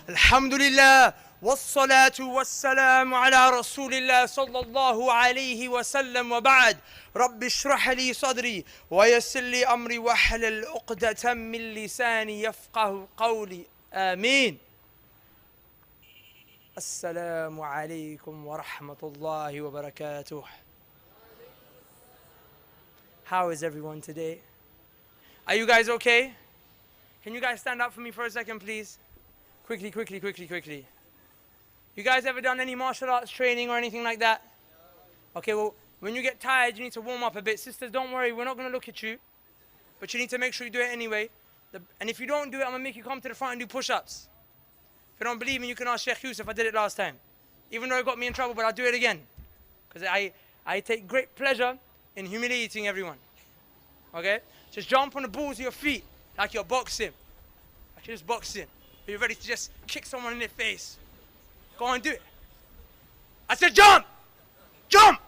Alhamdulillah, wassalatu wassalamu ala rasulillah sallallahu alayhi wa sallam wa ba'd. Rabbi shrah li sadri wa yassir li amri wa hlul uqdatan min lisani yafqahu qawli. Ameen. Assalamu alaykum wa rahmatullahi wa barakatuh. How is everyone today? Are you guys okay? Can you guys stand up for me for a second, please? Quickly. You guys ever done any martial arts training or anything like that? Okay, well, when you get tired, you need to warm up a bit. Sisters, don't worry, we're not going to look at you. But you need to make sure you do it anyway. And if you don't do it, I'm going to make you come to the front and do push-ups. If you don't believe me, you can ask Sheikh Yusuf. I did it last time. Even though it got me in trouble, but I'll do it again. Because I take great pleasure in humiliating everyone. Okay? Just jump on the balls of your feet like you're boxing. Like you're just boxing. You're ready to just kick someone in the face. Go on, do it. I said jump! Jump!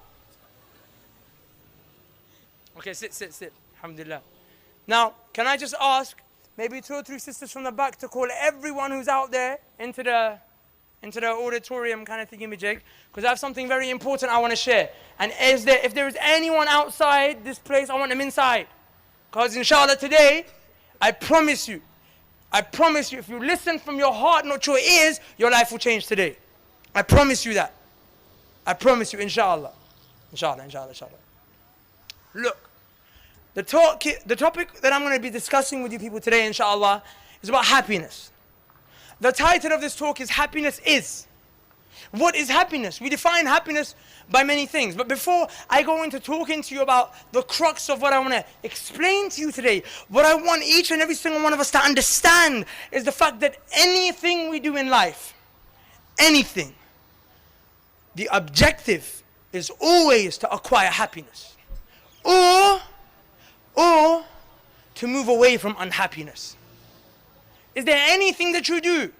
Okay, sit. Alhamdulillah. Now, can I just ask, maybe 2 or 3 sisters from the back to call everyone who's out there into the auditorium kind of thingy-majig, because I have something very important I want to share. And if there is anyone outside this place, I want them inside. Because inshallah today, I promise you, if you listen from your heart, not your ears, your life will change today. I promise you that. I promise you, inshallah. Inshallah. Look, the topic that I'm going to be discussing with you people today, inshallah, is about happiness. The title of this talk is Happiness Is. What is happiness? We define happiness by many things. But before I go into talking to you about the crux of what I want to explain to you today, what I want each and every single one of us to understand is the fact that anything we do in life, anything, the objective is always to acquire happiness. Or to move away from unhappiness. Is there anything that you do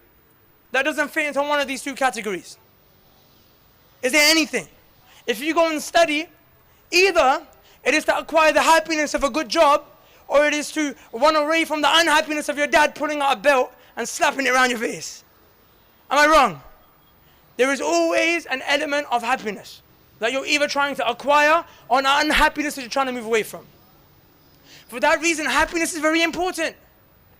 that doesn't fit into one of these 2 categories? Is there anything? If you go and study, either it is to acquire the happiness of a good job, or it is to run away from the unhappiness of your dad pulling out a belt and slapping it around your face. Am I wrong? There is always an element of happiness that you're either trying to acquire or an unhappiness that you're trying to move away from. For that reason, happiness is very important,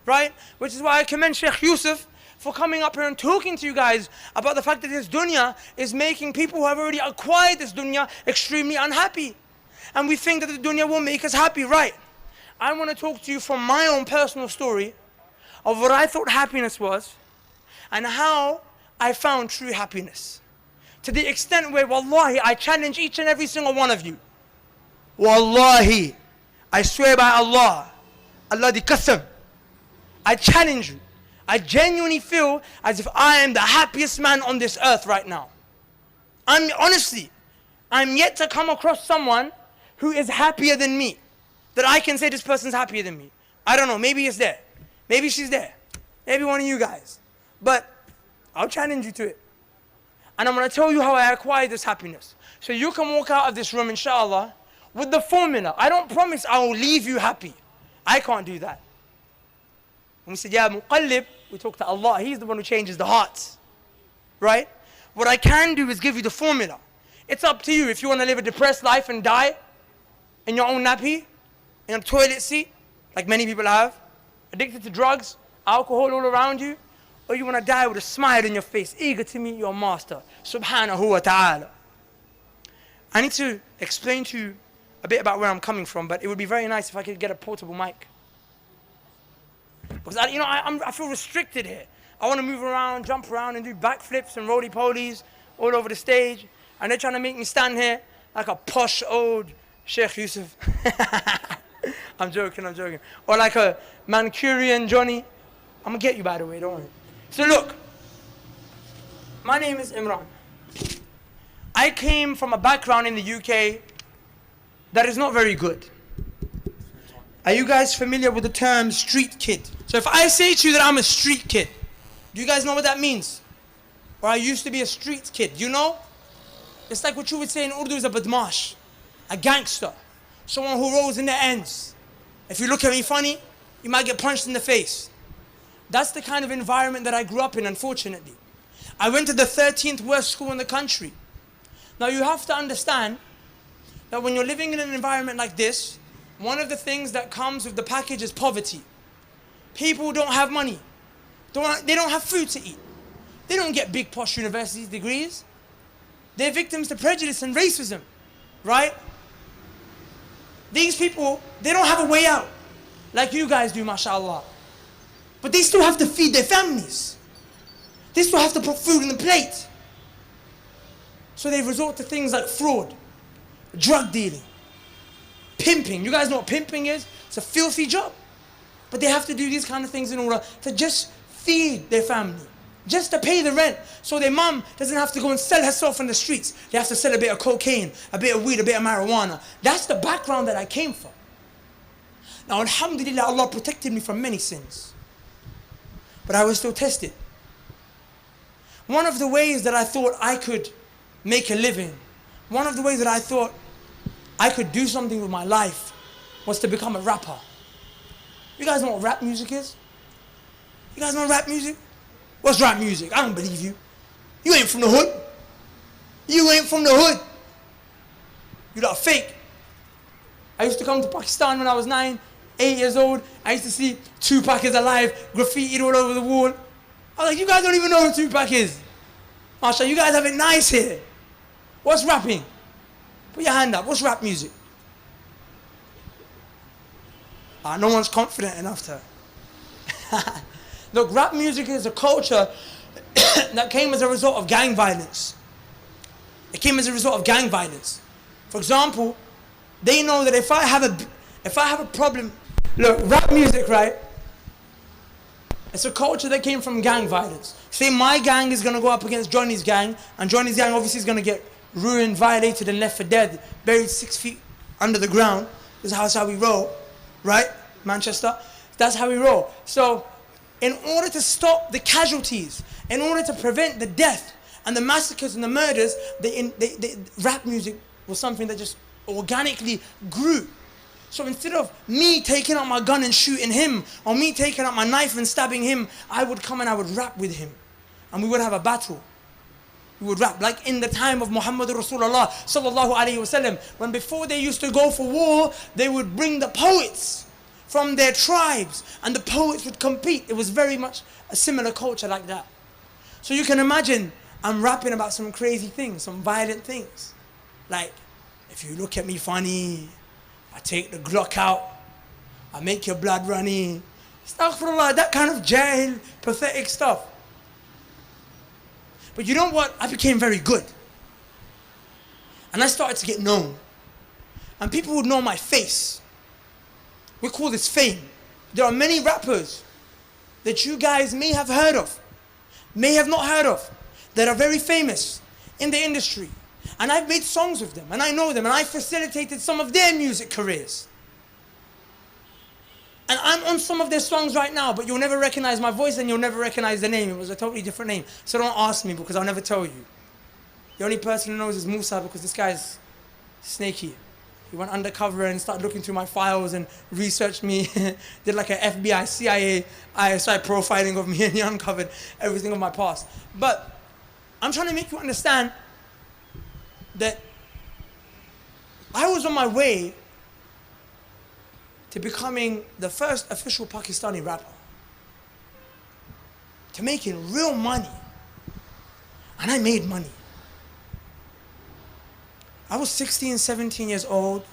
right? Which is why I commend Sheikh Yusuf for coming up here and talking to you guys about the fact that this dunya is making people who have already acquired this dunya extremely unhappy. And we think that the dunya will make us happy, right? I want to talk to you from my own personal story of what I thought happiness was and how I found true happiness. To the extent where, wallahi, I challenge each and every single one of you. Wallahi, I swear by Allah, Allah di qasam, I challenge you. I genuinely feel as if I am the happiest man on this earth right now. I'm yet to come across someone who is happier than me. That I can say this person's happier than me. I don't know, maybe it's there. Maybe she's there. Maybe one of you guys. But I'll challenge you to it. And I'm going to tell you how I acquired this happiness. So you can walk out of this room, inshallah, with the formula. I don't promise I will leave you happy. I can't do that. When we said, Ya Muqallib, we talk to Allah. He's the one who changes the hearts. Right? What I can do is give you the formula. It's up to you if you want to live a depressed life and die in your own nappy, in a toilet seat, like many people have, addicted to drugs, alcohol all around you, or you want to die with a smile on your face, eager to meet your master, subhanahu wa ta'ala. I need to explain to you a bit about where I'm coming from, but it would be very nice if I could get a portable mic. Because I feel restricted here. I want to move around, jump around and do backflips and roly-polies all over the stage. And they're trying to make me stand here like a posh old Sheikh Yusuf. I'm joking. Or like a Mancurian Johnny. I'm going to get you, by the way, don't worry. So look, my name is Imran. I came from a background in the UK that is not very good. Are you guys familiar with the term street kid? So if I say to you that I'm a street kid, do you guys know what that means? Or I used to be a street kid, you know? It's like what you would say in Urdu is a badmash, a gangster, someone who rolls in the ends. If you look at me funny, you might get punched in the face. That's the kind of environment that I grew up in, unfortunately. I went to the 13th worst school in the country. Now you have to understand that when you're living in an environment like this, one of the things that comes with the package is poverty. People don't have money. They don't have food to eat. They don't get big posh university degrees. They're victims to prejudice and racism, right? These people, they don't have a way out like you guys do, mashallah. But they still have to feed their families. They still have to put food on the plate. So they resort to things like fraud, drug dealing, pimping. You guys know what pimping is? It's a filthy job. But they have to do these kind of things in order to just feed their family, just to pay the rent. So their mum doesn't have to go and sell herself in the streets. They have to sell a bit of cocaine, a bit of weed, a bit of marijuana. That's the background that I came from. Now, alhamdulillah, Allah protected me from many sins. But I was still tested. One of the ways that I thought I could make a living, one of the ways that I thought I could do something with my life was to become a rapper. You guys know what rap music is? You guys know rap music? What's rap music? I don't believe you. You ain't from the hood. You ain't from the hood. You lot fake. I used to come to Pakistan when I was 9, 8 years old. I used to see Tupac is alive, graffitied all over the wall. I was like, you guys don't even know who Tupac is. Mashallah, you guys have it nice here. What's rapping? Put your hand up. What's rap music? No one's confident enough to. Look, rap music is a culture that came as a result of gang violence. It came as a result of gang violence. For example, they know that if I have a problem, look, rap music, right? It's a culture that came from gang violence. Say my gang is going to go up against Johnny's gang, and Johnny's gang obviously is going to get ruined, violated, and left for dead, buried 6 feet under the ground. This is how we roll, right? Manchester. That's how we roll. So, in order to stop the casualties, in order to prevent the death and the massacres and the murders, the rap music was something that just organically grew. So instead of me taking out my gun and shooting him, or me taking out my knife and stabbing him, I would come and I would rap with him. And we would have a battle. We would rap. Like in the time of Muhammad Rasulullah sallallahu alayhi wasallam, when before they used to go for war, they would bring the poets from their tribes, and the poets would compete. It was very much a similar culture like that. So you can imagine, I'm rapping about some crazy things, some violent things. Like, if you look at me funny, I take the Glock out, I make your blood runny. Astaghfirullah, that kind of jahil, pathetic stuff. But you know what? I became very good. And I started to get known. And people would know my face. We call this fame. There are many rappers that you guys may have heard of, may have not heard of, that are very famous in the industry. And I've made songs with them, and I know them, and I facilitated some of their music careers. And I'm on some of their songs right now, but you'll never recognize my voice and you'll never recognize the name. It was a totally different name. So don't ask me, because I'll never tell you. The only person who knows is Musa, because this guy's snaky. He went undercover and started looking through my files and researched me. Did like an FBI, CIA, ISI profiling of me, and he uncovered everything of my past. But I'm trying to make you understand that I was on my way to becoming the first official Pakistani rapper, to making real money. And I made money. I was 16, 17 years old,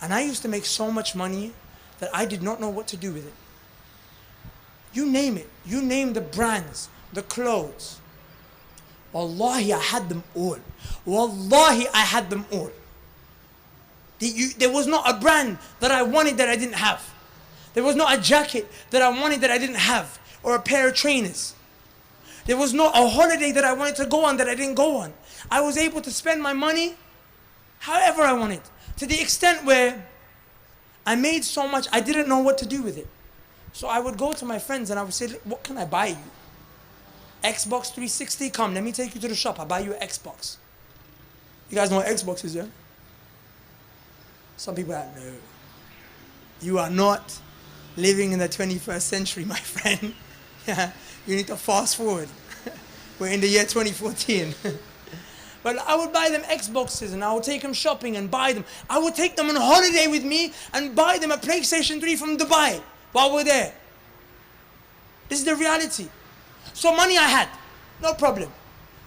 and I used to make so much money that I did not know what to do with it. You name it. You name the brands, the clothes. Wallahi, I had them all. Wallahi, I had them all. There was not a brand that I wanted that I didn't have. There was not a jacket that I wanted that I didn't have, or a pair of trainers. There was not a holiday that I wanted to go on that I didn't go on. I was able to spend my money however I wanted, to the extent where I made so much I didn't know what to do with it. So I would go to my friends and I would say, what can I buy you? Xbox 360, come, let me take you to the shop, I'll buy you an Xbox. You guys know what Xbox is, yeah? Some people are like, no, you are not living in the 21st century, my friend. Yeah, you need to fast forward. We're in the year 2014. But I would buy them Xboxes and I would take them shopping and buy them. I would take them on holiday with me and buy them a PlayStation 3 from Dubai while we're there. This is the reality. So money I had, no problem.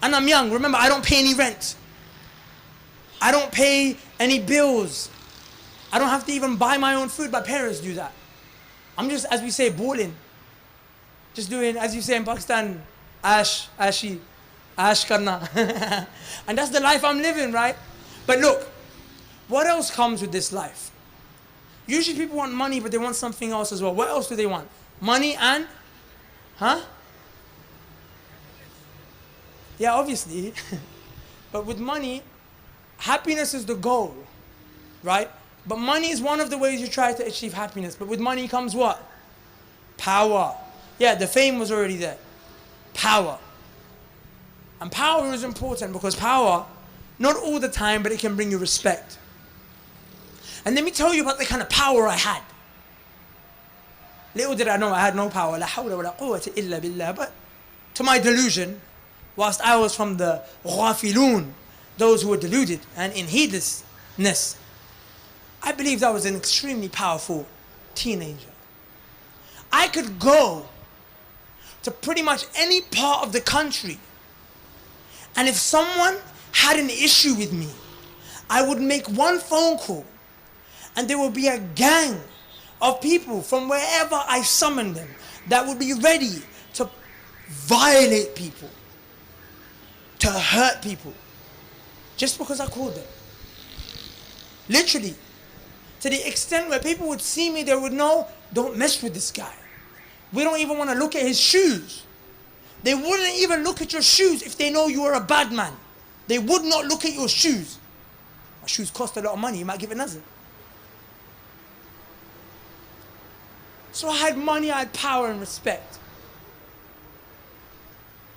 And I'm young. Remember, I don't pay any rent. I don't pay any bills. I don't have to even buy my own food. My parents do that. I'm just, as we say, balling. Just doing, as you say in Pakistan, ash karna. And that's the life I'm living, right? But look, what else comes with this life? Usually people want money, but they want something else as well. What else do they want? Money and, yeah, obviously. But with money, happiness is the goal, right? But money is one of the ways you try to achieve happiness. But with money comes what? Power. Yeah, the fame was already there. Power. And power is important because power, not all the time, but it can bring you respect. And let me tell you about the kind of power I had. Little did I know I had no power. La hawla wa la quwwata illa billah. But to my delusion, whilst I was from the ghafilun, those who were deluded and in heedlessness, I believed I was an extremely powerful teenager. I could go to pretty much any part of the country, and if someone had an issue with me, I would make one phone call and there would be a gang of people from wherever I summoned them that would be ready to violate people, to hurt people, just because I called them. Literally, to the extent where people would see me, they would know, don't mess with this guy. We don't even want to look at his shoes. They wouldn't even look at your shoes if they know you are a bad man. They would not look at your shoes. My shoes cost a lot of money, you might give it another. So I had money, I had power and respect.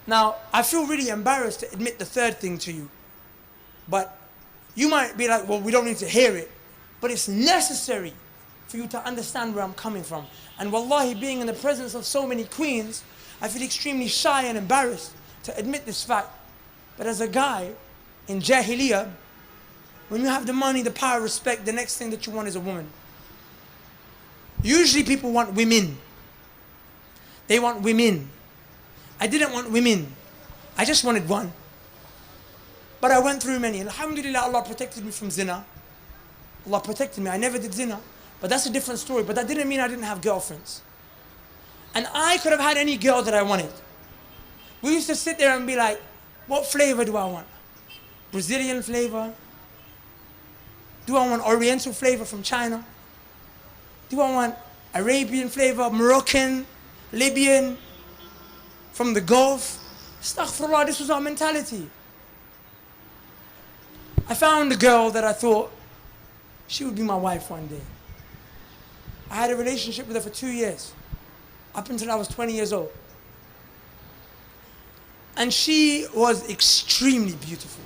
Now, I feel really embarrassed to admit the third thing to you. But you might be like, well, we don't need to hear it. But it's necessary for you to understand where I'm coming from. And wallahi, being in the presence of so many queens, I feel extremely shy and embarrassed to admit this fact. But as a guy in Jahiliyyah, when you have the money, the power, respect, the next thing that you want is a woman. Usually people want women. They want women. I didn't want women. I just wanted one. But I went through many. Alhamdulillah, Allah protected me from zina. Allah protected me. I never did zina. But that's a different story. But that didn't mean I didn't have girlfriends. And I could have had any girl that I wanted. We used to sit there and be like, what flavor do I want? Brazilian flavor? Do I want Oriental flavor from China? Do I want Arabian flavor, Moroccan, Libyan, from the Gulf? Astaghfirullah, this was our mentality. I found a girl that I thought she would be my wife one day. I had a relationship with her for 2 years, up until I was 20 years old. And she was extremely beautiful.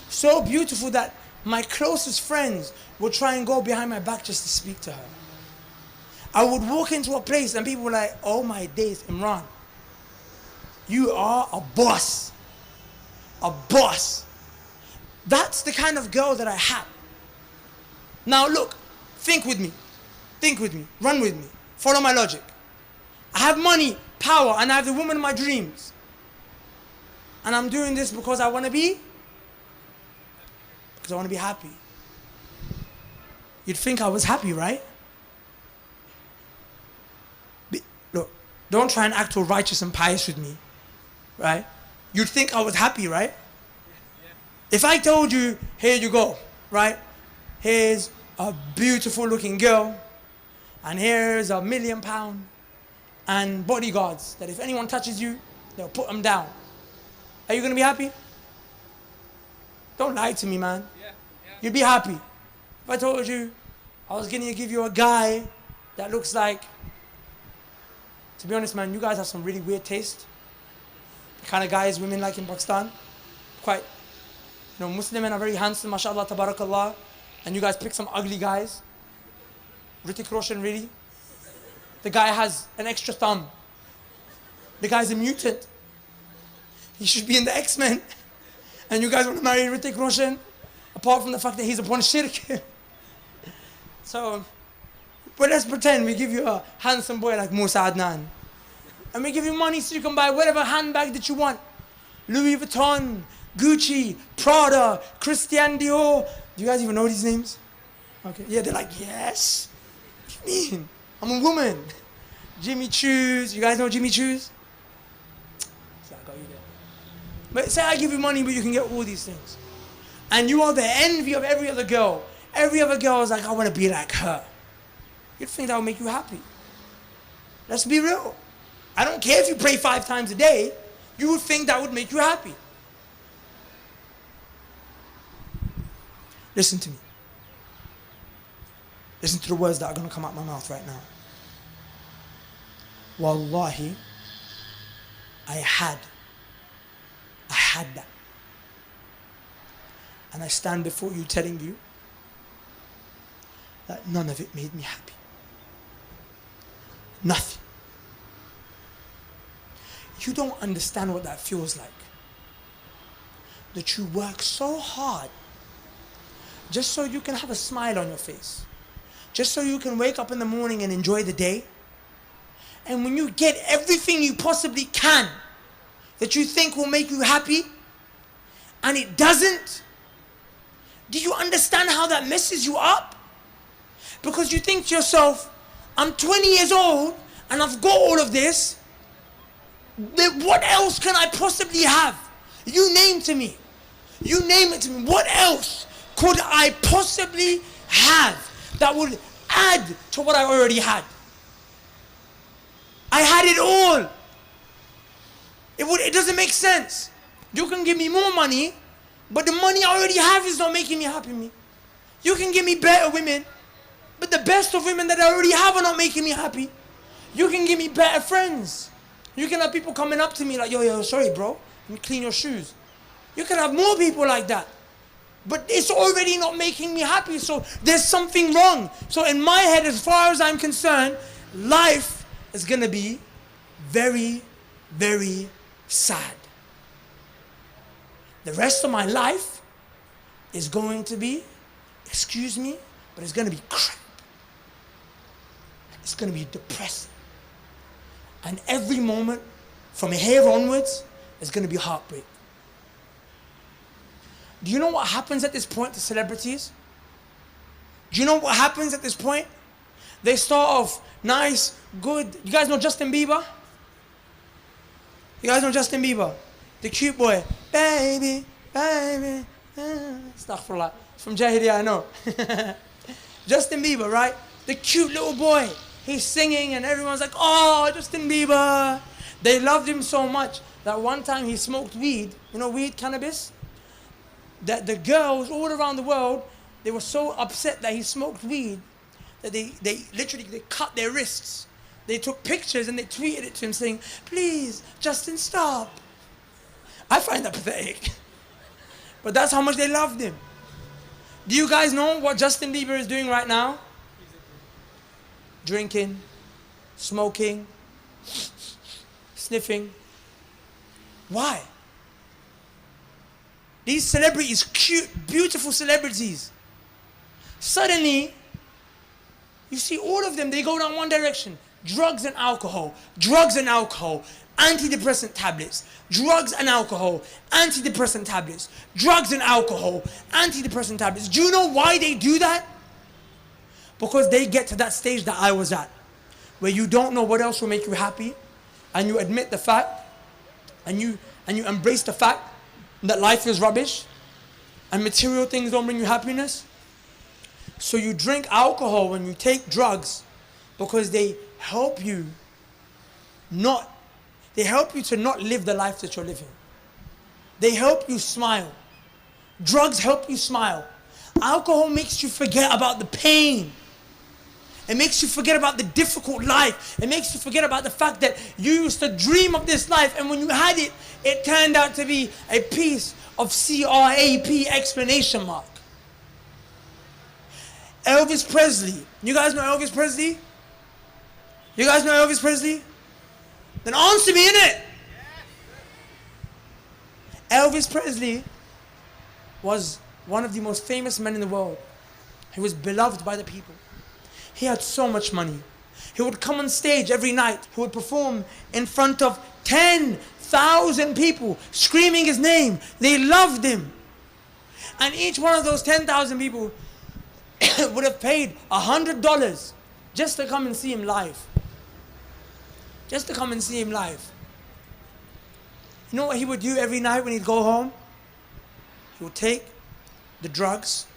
So beautiful that my closest friends would try and go behind my back just to speak to her. I would walk into a place and people were like, oh my days, Imran, you are a boss. A boss. That's the kind of girl that I had. Now look, think with me. Think with me. Run with me. Follow my logic. I have money, power, and I have the woman of my dreams. And I'm doing this because I want to be? Because I want to be happy. You'd think I was happy, right? Look, don't try and act all righteous and pious with me, right? You'd think I was happy, right? If I told you, here you go, right? Here's a beautiful looking girl, and here's £1 million, and bodyguards, that if anyone touches you, they'll put them down. Are you going to be happy? Don't lie to me, man. You'd be happy. If I told you I was going to give you a guy that looks like, to be honest, man, you guys have some really weird taste. The kind of guys women like in Pakistan. Quite, Muslim men are very handsome, mashallah, tabarakallah. And you guys pick some ugly guys. Hrithik Roshan, really? The guy has an extra thumb. The guy's a mutant. He should be in the X-Men. And you guys want to marry Hrithik Roshan? Apart from the fact that he's upon shirk. So, but let's pretend we give you a handsome boy like Musa Adnan. And we give you money so you can buy whatever handbag that you want. Louis Vuitton, Gucci, Prada, Christian Dior. Do you guys even know these names? Okay. Yeah, they're like, yes. What do you mean? I'm a woman. Jimmy Choos. You guys know Jimmy Choos? See, I got you there. But say I give you money, but you can get all these things. And you are the envy of every other girl. Every other girl is like, I want to be like her. You'd think that would make you happy. Let's be real. I don't care if you pray 5 times a day. You would think that would make you happy. Listen to me. Listen to the words that are going to come out my mouth right now. Wallahi, I had that. And I stand before you telling you that none of it made me happy. Nothing. You don't understand what that feels like. That you work so hard just so you can have a smile on your face. Just so you can wake up in the morning and enjoy the day. And when you get everything you possibly can that you think will make you happy, and it doesn't, do you understand how that messes you up? Because you think to yourself, I'm 20 years old and I've got all of this. What else can I possibly have? You name to me. You name it to me. What else could I possibly have that would add to what I already had? I had it all. It doesn't make sense. You can give me more money, but the money I already have is not making me happy. You can give me better women, but the best of women that I already have are not making me happy. You can give me better friends. You can have people coming up to me like, yo, sorry bro, let me clean your shoes. You can have more people like that. But it's already not making me happy, so there's something wrong. So in my head, as far as I'm concerned, life is going to be very, very sad. The rest of my life is going to be, excuse me, but it's going to be crap. It's going to be depressing. And every moment from here onwards is going to be heartbreak. Do you know what happens at this point to celebrities? Do you know what happens at this point? They start off nice, good. You guys know Justin Bieber? You guys know Justin Bieber? The cute boy. Baby, baby. Astaghfirullah. It's from Jahiliyyah, I know. Justin Bieber, right? The cute little boy. He's singing and everyone's like, oh, Justin Bieber. They loved him so much that one time he smoked weed. You know weed, cannabis? That the girls all around the world, they were so upset that he smoked weed that they literally cut their wrists. They took pictures and they tweeted it to him saying, please, Justin, stop. I find that pathetic. But that's how much they loved him. Do you guys know what Justin Bieber is doing right now? Drinking, smoking, sniffing. Why? These celebrities, cute, beautiful celebrities. Suddenly, you see all of them, they go down one direction. Drugs and alcohol, antidepressant tablets, drugs and alcohol, antidepressant tablets, drugs and alcohol, antidepressant tablets. Do you know why they do that? Because they get to that stage that I was at, where you don't know what else will make you happy, and you admit the fact, and you embrace the fact that life is rubbish, and material things don't bring you happiness. So you drink alcohol and you take drugs because they help you to not live the life that you're living. They help you smile. Drugs help you smile. Alcohol makes you forget about the pain. It makes you forget about the difficult life. It makes you forget about the fact that you used to dream of this life, and when you had it, it turned out to be a piece of CRAP exclamation mark. Elvis Presley. You guys know Elvis Presley? You guys know Elvis Presley? Then answer me, innit? Elvis Presley was one of the most famous men in the world. He was beloved by the people. He had so much money. He would come on stage every night. He would perform in front of 10,000 people, screaming his name. They loved him. And each one of those 10,000 people would have paid $100 just to come and see him live. Just to come and see him live. You know what he would do every night when he'd go home? He would take the drugs,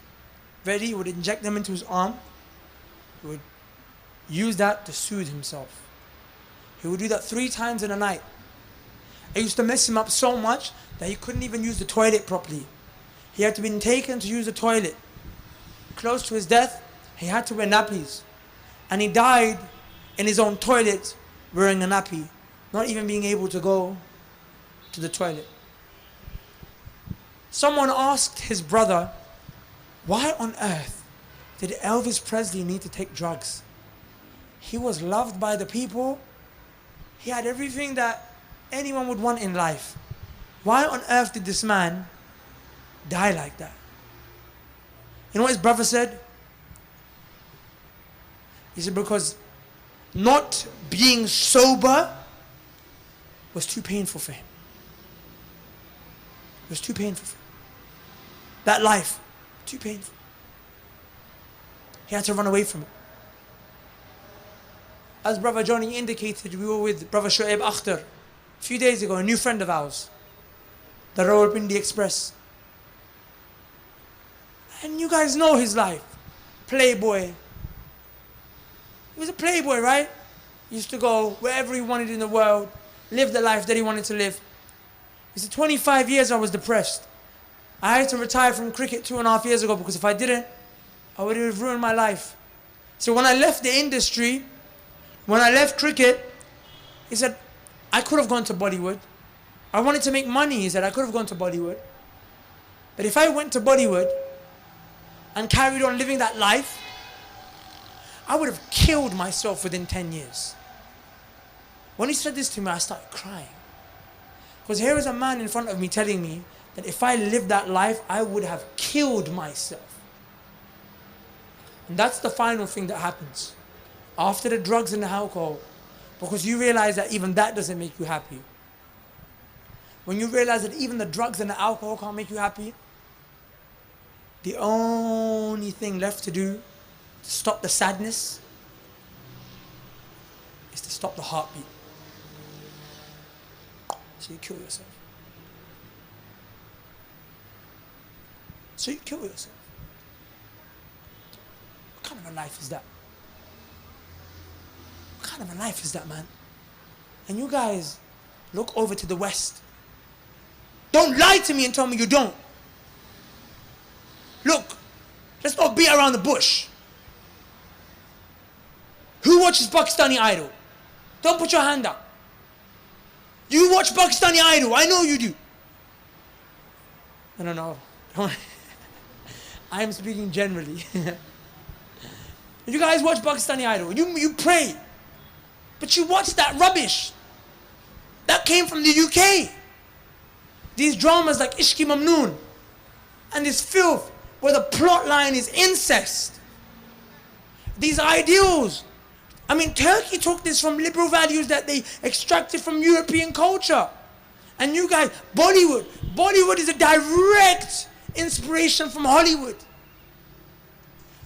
ready, he would inject them into his arm. He would use that to soothe himself. He would do that 3 times in a night. It used to mess him up so much that he couldn't even use the toilet properly. He had to be taken to use the toilet. Close to his death, he had to wear nappies. And he died in his own toilet wearing a nappy, not even being able to go to the toilet. Someone asked his brother, why on earth did Elvis Presley need to take drugs? He was loved by the people. He had everything that anyone would want in life. Why on earth did this man die like that? You know what his brother said? He said because not being sober was too painful for him. It was too painful for him. That life, too painful. He had to run away from it. As Brother Johnny indicated, we were with Brother Shoaib Akhtar a few days ago, a new friend of ours, the Rawalpindi Express. And you guys know his life. Playboy. He was a playboy, right? He used to go wherever he wanted in the world, live the life that he wanted to live. He said, 25 years I was depressed. I had to retire from cricket 2.5 years ago because if I didn't, I would have ruined my life. So when I left the industry, when I left cricket, he said, I could have gone to Bollywood. I wanted to make money, he said, I could have gone to Bollywood. But if I went to Bollywood and carried on living that life, I would have killed myself within 10 years. When he said this to me, I started crying. Because here is a man in front of me telling me that if I lived that life, I would have killed myself. And that's the final thing that happens. After the drugs and the alcohol, because you realize that even that doesn't make you happy. When you realize that even the drugs and the alcohol can't make you happy, the only thing left to do to stop the sadness is to stop the heartbeat. So you kill yourself. So you kill yourself. What kind of a life is that? What kind of a life is that, man? And you guys look over to the West. Don't lie to me and tell me you don't. Look, let's not beat around the bush. Who watches Pakistani Idol? Don't put your hand up. You watch Pakistani Idol, I know you do. No. I am speaking generally. You guys watch Pakistani Idol, you pray. But you watch that rubbish. That came from the UK. These dramas like Ishki Mamnoon. And this filth where the plot line is incest. These ideals. I mean, Turkey took this from liberal values that they extracted from European culture. And you guys, Bollywood is a direct inspiration from Hollywood.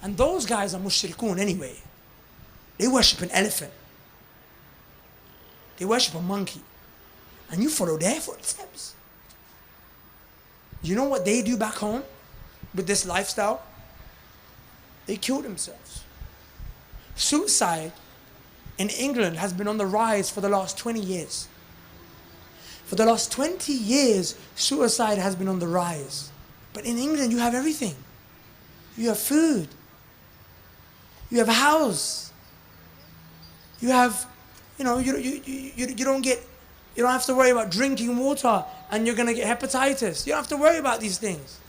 And those guys are mushrikun anyway. They worship an elephant. They worship a monkey. And you follow their footsteps. You know what they do back home with this lifestyle? They kill themselves. Suicide in England has been on the rise for the last 20 years. For the last 20 years, suicide has been on the rise. But in England, you have everything. You have food. You have a house. You have, you don't have to worry about drinking water and you're going to get hepatitis. You don't have to worry about these things.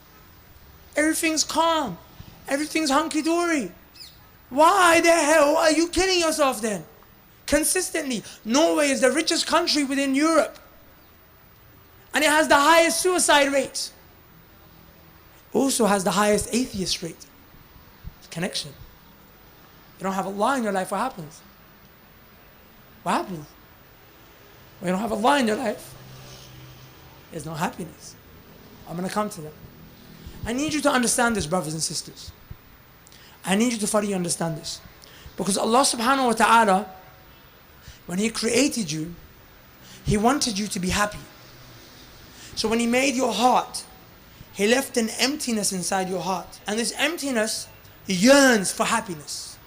Everything's calm. Everything's hunky-dory. Why the hell are you killing yourself then? consistently. Norway is the richest country within Europe. And it has the highest suicide rate. Also has the highest atheist rate. Connection. You don't have Allah in your life, what happens? What happens? When you don't have Allah in your life, there's no happiness. I'm going to come to that. I need you to understand this, brothers and sisters. I need you to fully understand this. Because Allah subhanahu wa ta'ala, when He created you, He wanted you to be happy. So when He made your heart, He left an emptiness inside your heart. And this emptiness yearns for happiness.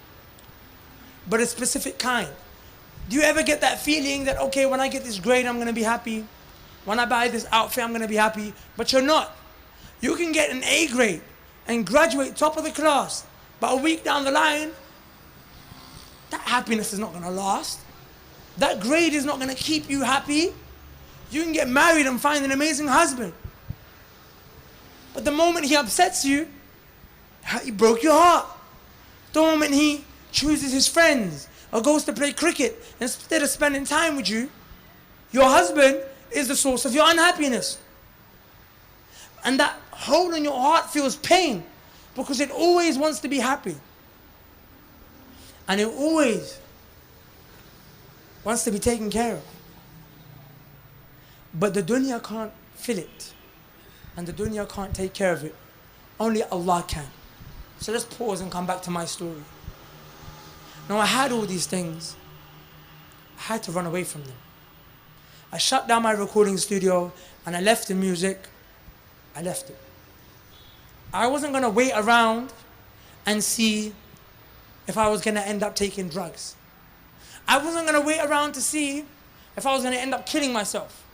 But a specific kind. Do you ever get that feeling that, okay, when I get this grade, I'm going to be happy. When I buy this outfit, I'm going to be happy. But you're not. You can get an A grade and graduate top of the class. But a week down the line, that happiness is not going to last. That grade is not going to keep you happy. You can get married and find an amazing husband. But the moment he upsets you, he broke your heart. The moment he chooses his friends or goes to play cricket instead of spending time with you, your husband is the source of your unhappiness. And that hole in your heart feels pain because it always wants to be happy. And it always wants to be taken care of. But the dunya can't fill it. And the dunya can't take care of it. Only Allah can. So let's pause and come back to my story. Now I had all these things. I had to run away from them. I shut down my recording studio and I left the music. I left it. I wasn't going to wait around and see if I was going to end up taking drugs. I wasn't going to wait around to see if I was going to end up killing myself.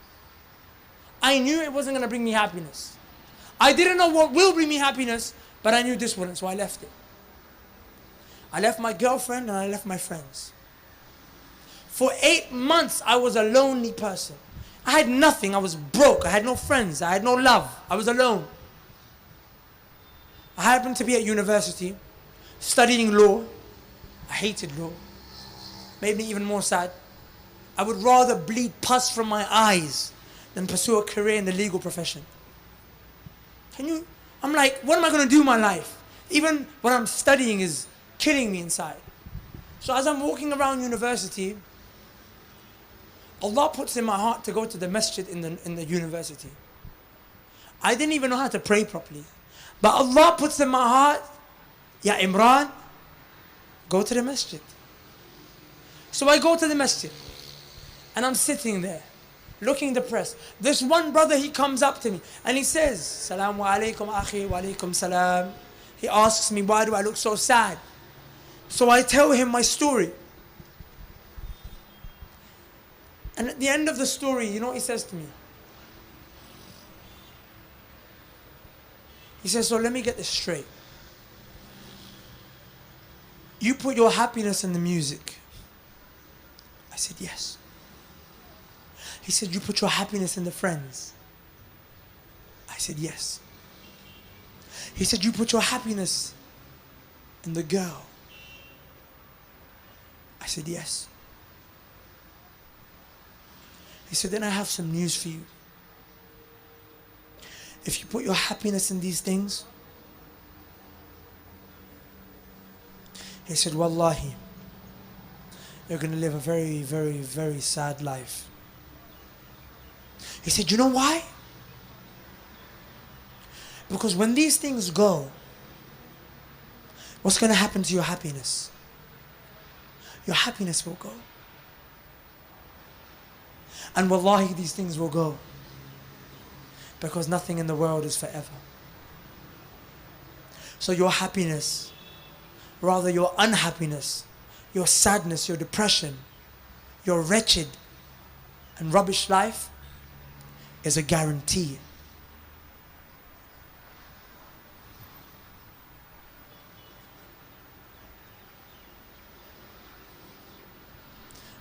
I knew it wasn't going to bring me happiness. I didn't know what will bring me happiness, but I knew this wouldn't, so I left it. I left my girlfriend and I left my friends. For 8 months, I was a lonely person. I had nothing. I was broke. I had no friends. I had no love. I was alone. I happened to be at university, studying law. I hated law. Made me even more sad. I would rather bleed pus from my eyes than pursue a career in the legal profession. I'm like, what am I going to do in my life? Even what I'm studying is killing me inside. So as I'm walking around university, Allah puts in my heart to go to the masjid in the university. I didn't even know how to pray properly. But Allah puts in my heart, Ya Imran, go to the masjid. So I go to the masjid. And I'm sitting there, looking depressed. This one brother, he comes up to me and he says, Salaamu alaykum akhi, wa alaykum salam. He asks me, why do I look so sad? So I tell him my story. And at the end of the story, you know what he says to me? He says, so let me get this straight. You put your happiness in the music. I said, yes. He said, you put your happiness in the friends. I said, yes. He said, you put your happiness in the girl. I said, yes. He said, then I have some news for you. If you put your happiness in these things, he said, wallahi, you're going to live a very, very, very sad life. He said, you know why? Because when these things go, what's going to happen to your happiness? Your happiness will go. And wallahi, these things will go. Because nothing in the world is forever. So your happiness, rather your unhappiness, your sadness, your depression, your wretched and rubbish life is a guarantee.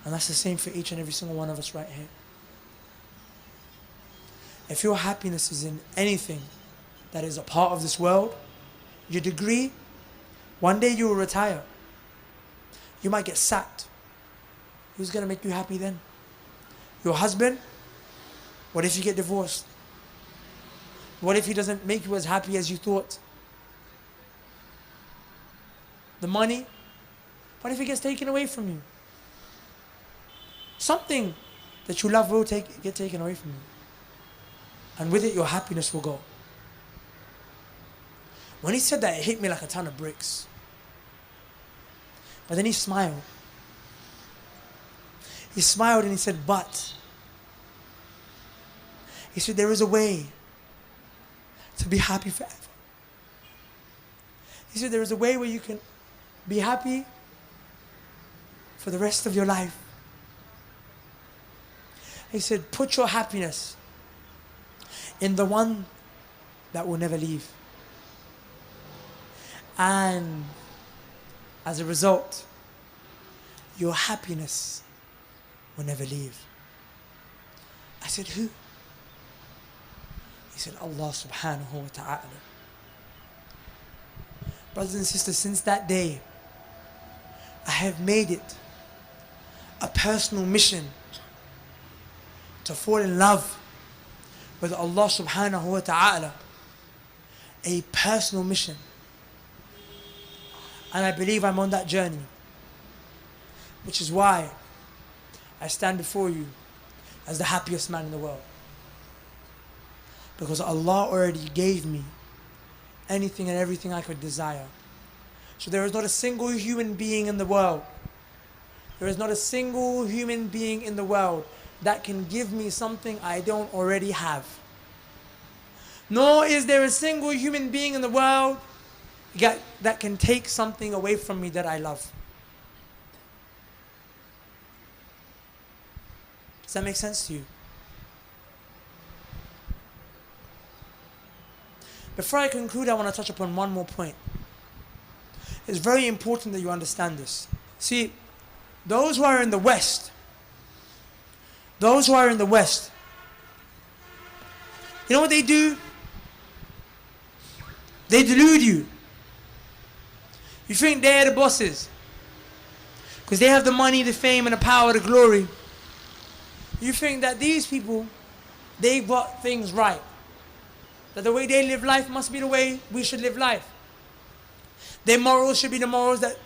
And that's the same for each and every single one of us right here. If your happiness is in anything that is a part of this world, your degree, one day you will retire. You might get sacked. Who's going to make you happy then? Your husband? What if you get divorced? What if he doesn't make you as happy as you thought? The money? What if it gets taken away from you? Something that you love will get taken away from you. And with it, your happiness will go. When he said that, it hit me like a ton of bricks. But then he smiled. He smiled and he said, but. He said, there is a way to be happy forever. He said, there is a way where you can be happy for the rest of your life. He said, put your happiness in the one that will never leave. And as a result, your happiness will never leave. I said, who? He said, Allah subhanahu wa ta'ala. Brothers and sisters, since that day, I have made it a personal mission to fall in love with Allah subhanahu wa ta'ala. A personal mission. And I believe I'm on that journey. Which is why I stand before you as the happiest man in the world. Because Allah already gave me anything and everything I could desire. So there is not a single human being in the world. There is not a single human being in the world that can give me something I don't already have. Nor is there a single human being in the world that can take something away from me that I love. Does that make sense to you? Before I conclude, I want to touch upon one more point. It's very important that you understand this. See, those who are in the West, you know what they do? They delude you. You think they're the bosses. Because they have the money, the fame, and the power, the glory. You think that these people, they've got things right. That the way they live life must be the way we should live life. Their morals should be the morals that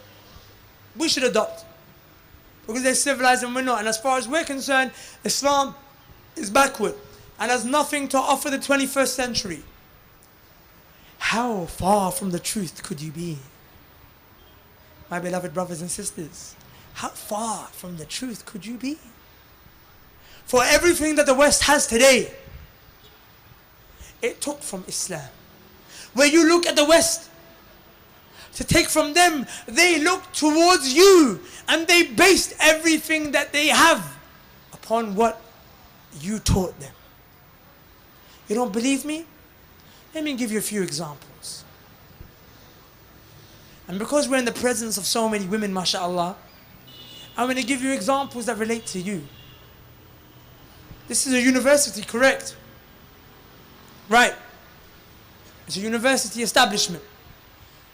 we should adopt. Because they're civilized and we're not. And as far as we're concerned, Islam is backward and has nothing to offer the 21st century. How far from the truth could you be? My beloved brothers and sisters, how far from the truth could you be? For everything that the West has today, it took from Islam. Where you look at the West to take from them, they look towards you and they based everything that they have upon what you taught them. You don't believe me? Let me give you a few examples. And because we're in the presence of so many women, mashallah, I'm going to give you examples that relate to you. This is a university, correct? Right. It's a university establishment.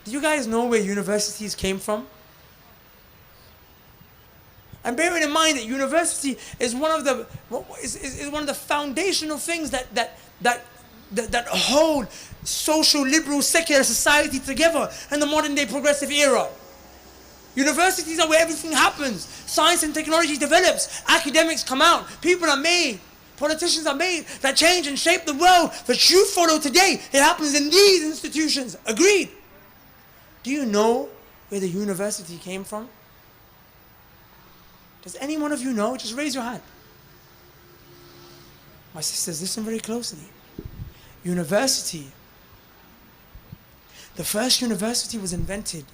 Do you guys know where universities came from? And bearing in mind that university is one of the foundational things that hold social, liberal, secular society together in the modern day progressive era. Universities are where everything happens. Science and technology develops. Academics come out. People are made. Politicians are made that change and shape the world that you follow today. It happens in these institutions. Agreed? Do you know where the university came from? Does any one of you know? Just raise your hand. My sisters, listen very closely. University. The first university was invented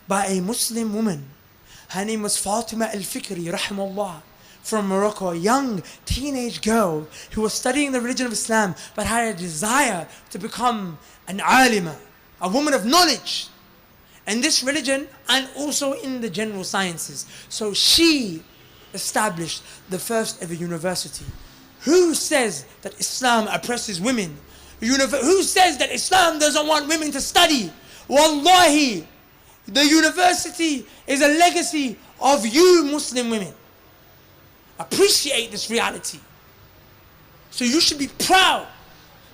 by a Muslim woman. Her name was Fatima al-Fikri, rahimahullah, from Morocco, a young teenage girl who was studying the religion of Islam but had a desire to become an alima, a woman of knowledge in this religion and also in the general sciences. So she established the first ever university. Who says that Islam oppresses women? Who says that Islam doesn't want women to study? Wallahi, the university is a legacy of you Muslim women. appreciate this reality. So you should be proud.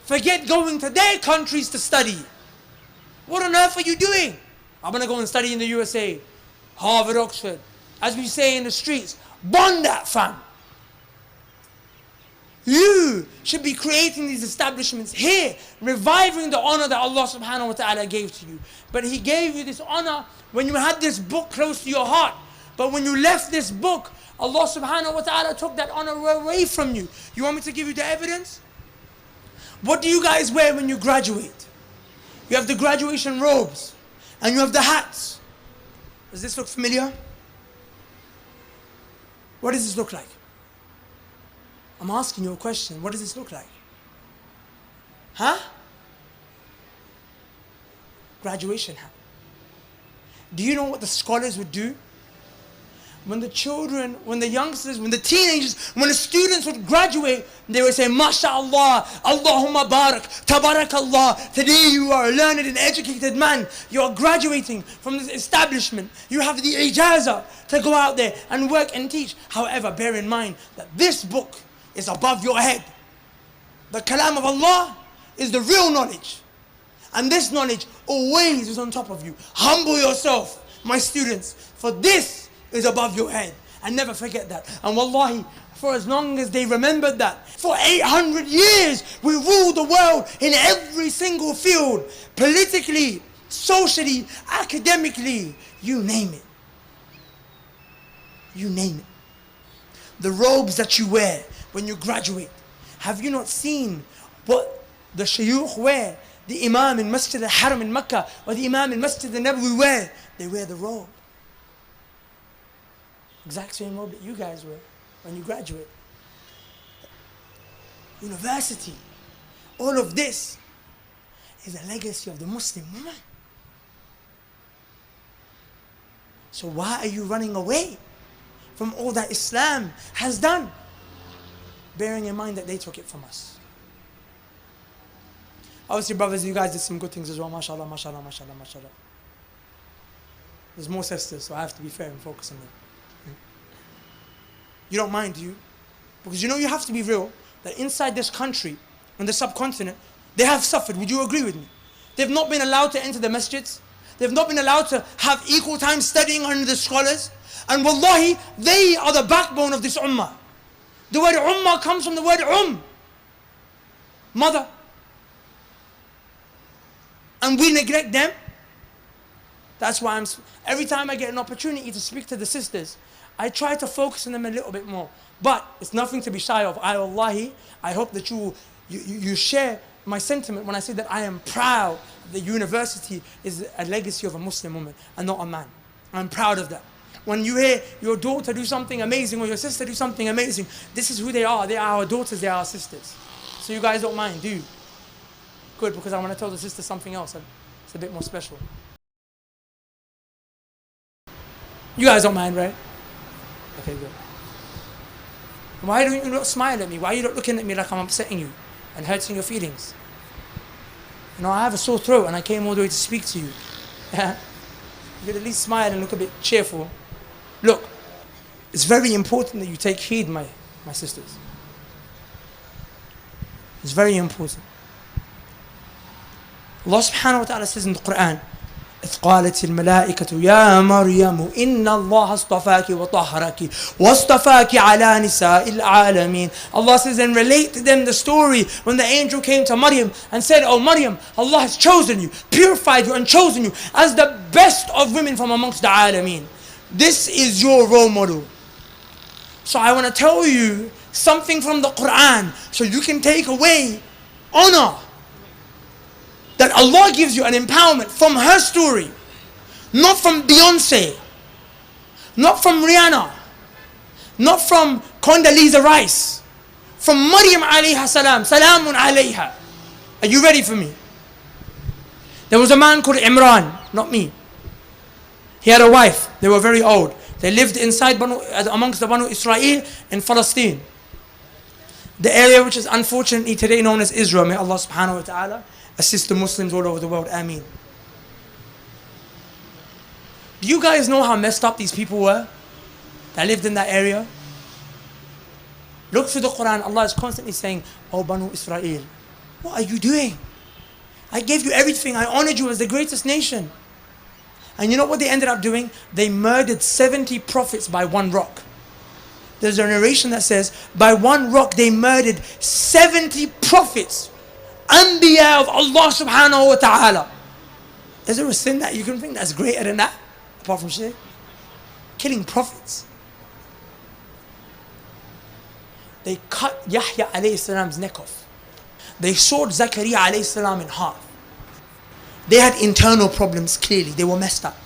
Forget going to their countries to study. What on earth are you doing? I'm going to go and study in the USA. Harvard, Oxford. As we say in the streets, bond that, fam. You should be creating these establishments here, reviving the honor that Allah subhanahu wa ta'ala gave to you. But He gave you this honor when you had this book close to your heart. But when you left this book, Allah subhanahu wa ta'ala took that honor away from you. You want me to give you the evidence? What do you guys wear when you graduate? You have the graduation robes and you have the hats. Does this look familiar? What does this look like? I'm asking you a question. What does this look like? Huh? Graduation hat. Do you know what the scholars would do? When the children, when the youngsters, when the teenagers, when the students would graduate, they would say, MashaAllah, Allahumma barak, Tabarakallah. Today you are a learned and educated man. You are graduating from this establishment. You have the ijazah to go out there and work and teach. However, bear in mind that this book is above your head. The kalam of Allah is the real knowledge. And this knowledge always is on top of you. Humble yourself, my students, for this is above your head. And never forget that. And wallahi, for as long as they remembered that, for 800 years, we ruled the world in every single field. Politically, socially, academically, you name it. You name it. The robes that you wear when you graduate. Have you not seen what the shayukh wear? The imam in Masjid al-Haram in Mecca or the imam in Masjid al-Nabawi wear? They wear the robe. Exact same robe that you guys wear when you graduate. University. All of this is a legacy of the Muslim woman. So why are you running away from all that Islam has done? Bearing in mind that they took it from us. Obviously, brothers, you guys did some good things as well. MashaAllah, MashaAllah, MashaAllah, MashaAllah. There's more sisters, so I have to be fair and focus on them. You don't mind, do you? Because you know you have to be real, that inside this country, on the subcontinent, they have suffered. Would you agree with me? They've not been allowed to enter the masjids. They've not been allowed to have equal time studying under the scholars. And wallahi, they are the backbone of this ummah. The word ummah comes from the word mother. And we neglect them. That's why every time I get an opportunity to speak to the sisters, I try to focus on them a little bit more. But it's nothing to be shy of. I hope that you share my sentiment when I say that I am proud the university is a legacy of a Muslim woman and not a man. I'm proud of that. When you hear your daughter do something amazing or your sister do something amazing, this is who they are. They are our daughters, they are our sisters. So you guys don't mind, do you? Good, because I want to tell the sister something else. It's a bit more special. You guys don't mind, right? Okay, good. Why don't you not smile at me? Why are you not looking at me like I'm upsetting you and hurting your feelings? You know, I have a sore throat and I came all the way to speak to you. You could at least smile and look a bit cheerful. Look, it's very important that you take heed, my sisters. It's very important. Allah subhanahu wa ta'ala says in the Quran, إذ قالت الملائكة يا مريم إن الله اصطفاك وطهرك واصطفاك على نساء العالمين. Allah says, and relate to them the story when the angel came to Maryam and said, oh Maryam, Allah has chosen you, purified you and chosen you as the best of women from amongst the alameen. This is your role model. So I want to tell you something from the Quran so you can take away honor. That Allah gives you an empowerment from her story. Not from Beyonce. Not from Rihanna. Not from Condoleezza Rice. From Maryam alayha salam. Salamun alayha. Are you ready for me? There was a man called Imran, not me. He had a wife. They were very old. They lived inside amongst the Banu Israel in Palestine. The area which is unfortunately today known as Israel. May Allah subhanahu wa ta'ala assist the Muslims all over the world. Ameen. Do you guys know how messed up these people were that lived in that area? Look through the Quran, Allah is constantly saying, "Oh Banu Israel, what are you doing? I gave you everything, I honored you as the greatest nation." And you know what they ended up doing? They murdered 70 prophets by one rock. There's a narration that says, by one rock they murdered 70 prophets, Anbiya of Allah subhanahu wa ta'ala. Is there a sin that you can think that's greater than that? Apart from shirk? Killing prophets. They cut Yahya alayhi salam's neck off. They sawed Zakaria alayhi salam in half. They had internal problems, clearly. They were messed up.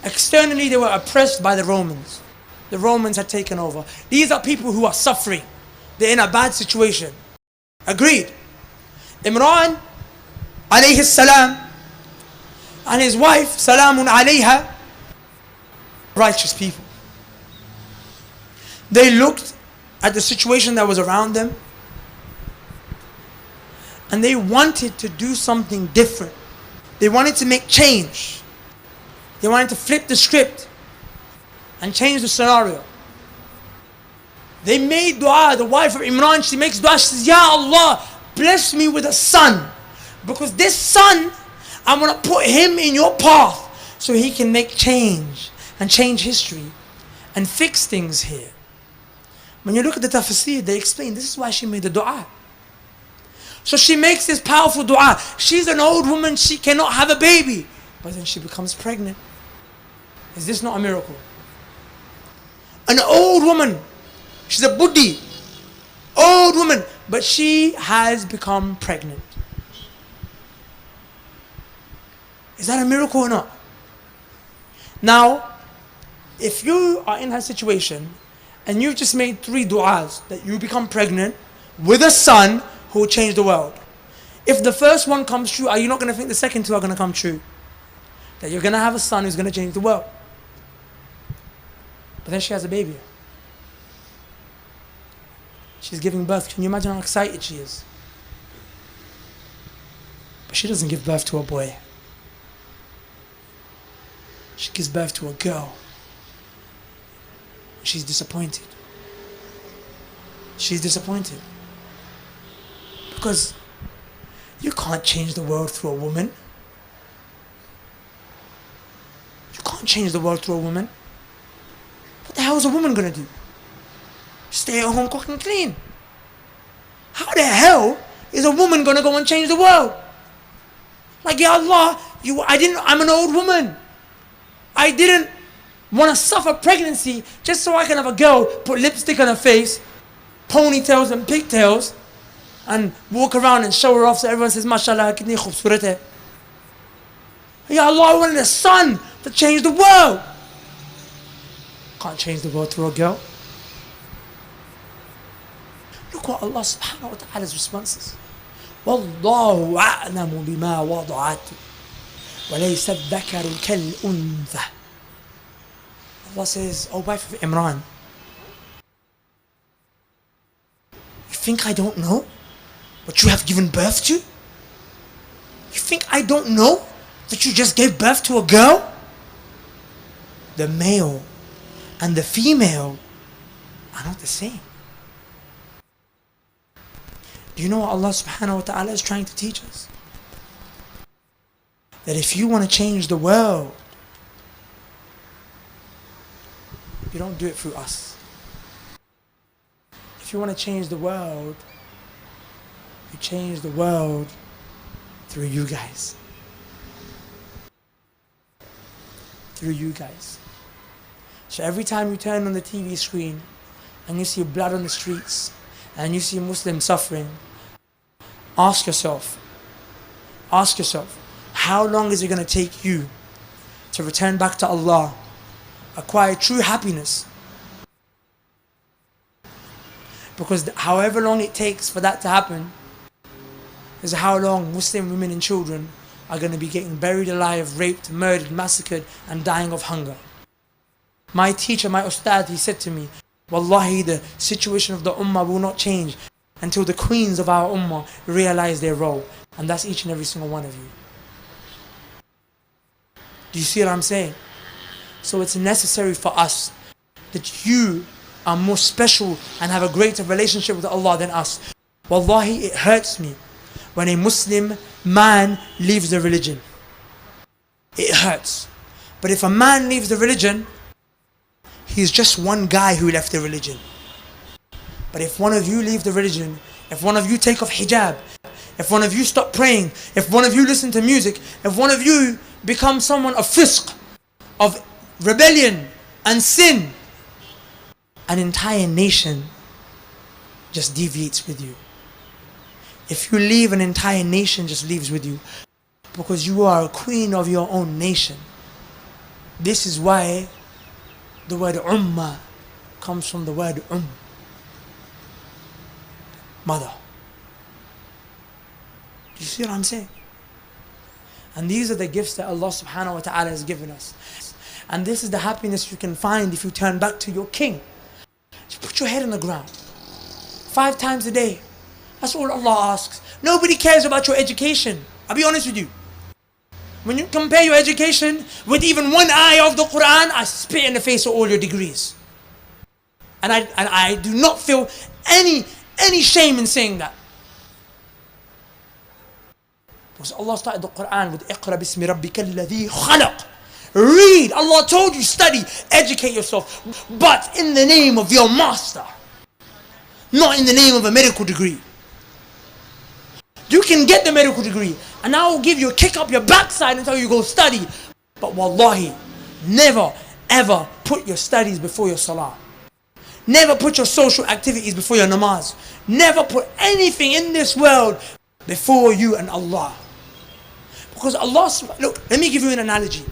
Externally, they were oppressed by the Romans. The Romans had taken over. These are people who are suffering. They're in a bad situation. Agreed. Imran alayhi salam and his wife, salamun alayha, righteous people. They looked at the situation that was around them and they wanted to do something different. They wanted to make change. They wanted to flip the script and change the scenario. They made dua. The wife of Imran, she makes dua. She says, "Ya Allah, bless me with a son. Because this son, I'm going to put him in your path so he can make change and change history and fix things here." When you look at the tafsir, they explain this is why she made the dua. So she makes this powerful dua. She's an old woman, she cannot have a baby. But then she becomes pregnant. Is this not a miracle? An old woman, she's a buddhi, old woman, but she has become pregnant. Is that a miracle or not? Now, if you are in her situation and you've just made 3 du'as that you become pregnant with a son who will change the world. If the first one comes true, are you not going to think the second 2 are going to come true? That you're going to have a son who's going to change the world. But then she has a baby. She's giving birth. Can you imagine how excited she is? But she doesn't give birth to a boy. She gives birth to a girl. She's disappointed. She's disappointed. Because you can't change the world through a woman. You can't change the world through a woman. What the hell is a woman going to do? Stay at home, cook and clean. How the hell is a woman going to go and change the world? Like, Ya Allah, I'm an old woman. I didn't want to suffer pregnancy just so I can have a girl put lipstick on her face, ponytails and pigtails, and walk around and show her off so everyone says, "MashaAllah, kitni khoobsurat hai." Ya Allah, I wanted a son to change the world. Can't change the world through a girl. Look what Allah subhanahu wa ta'ala's response is. وَاللَّهُ أَعْلَمُ بِمَا وَضَعَتُ وَلَيْسَ الذَّكَرُ كَالْأُنثَى. Allah says, "O wife of Imran, you think I don't know what you have given birth to? You think I don't know that you just gave birth to a girl? The male and the female are not the same." Do you know what Allah subhanahu wa ta'ala is trying to teach us? That if you want to change the world, you don't do it through us. If you want to change the world, you change the world through you guys. Through you guys. So every time you turn on the TV screen and you see blood on the streets and you see Muslims suffering, ask yourself, how long is it going to take you to return back to Allah, acquire true happiness? Because however long it takes for that to happen is how long Muslim women and children are going to be getting buried alive, raped, murdered, massacred, and dying of hunger. My teacher, my ustad, he said to me, "Wallahi, the situation of the ummah will not change until the queens of our ummah realize their role." And that's each and every single one of you. Do you see what I'm saying? So it's necessary for us that you are more special and have a greater relationship with Allah than us. Wallahi, it hurts me when a Muslim man leaves the religion. It hurts. But if a man leaves the religion, he's just one guy who left the religion. But if one of you leave the religion, if one of you take off hijab, if one of you stop praying, if one of you listen to music, if one of you become someone of fisq, of rebellion and sin, an entire nation just deviates with you. If you leave, an entire nation just leaves with you, because you are a queen of your own nation. This is why the word ummah comes from the word mother. Do you see what I'm saying? And these are the gifts that Allah subhanahu wa ta'ala has given us. And this is the happiness you can find if you turn back to your king. Just put your head on the ground 5 times a day. That's all Allah asks. Nobody cares about your education. I'll be honest with you. When you compare your education with even one ayah of the Quran, I spit in the face of all your degrees. And I do not feel any shame in saying that. Because Allah started the Quran with Iqra bismi rabbika alladhi khalaq. Read. Allah told you, study, educate yourself. But in the name of your master. Not in the name of a medical degree. You can get the medical degree, and I will give you a kick up your backside until you go study. But wallahi, never ever put your studies before your salah. Never put your social activities before your namaz. Never put anything in this world before you and Allah. Because Allah, look, let me give you an analogy.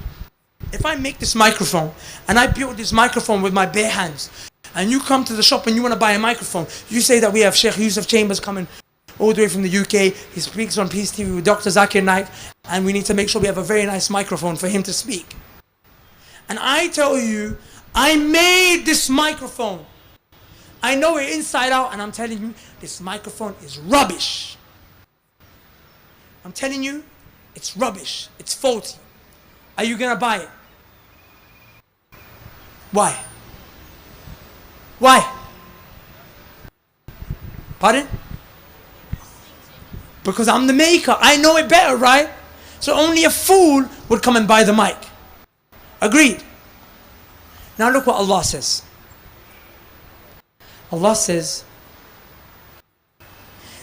If I make this microphone, and I build this microphone with my bare hands, and you come to the shop and you want to buy a microphone, you say that we have Sheikh Yusuf Chambers coming all the way from the UK, he speaks on Peace TV with Dr. Zakir Naik, and we need to make sure we have a very nice microphone for him to speak. And I tell you, I made this microphone. I know it inside out, and I'm telling you, this microphone is rubbish. I'm telling you, it's rubbish. It's faulty. Are you gonna buy it? Why? Why? Pardon? Because I'm the maker. I know it better, right? So only a fool would come and buy the mic. Agreed. Now look what Allah says. Allah says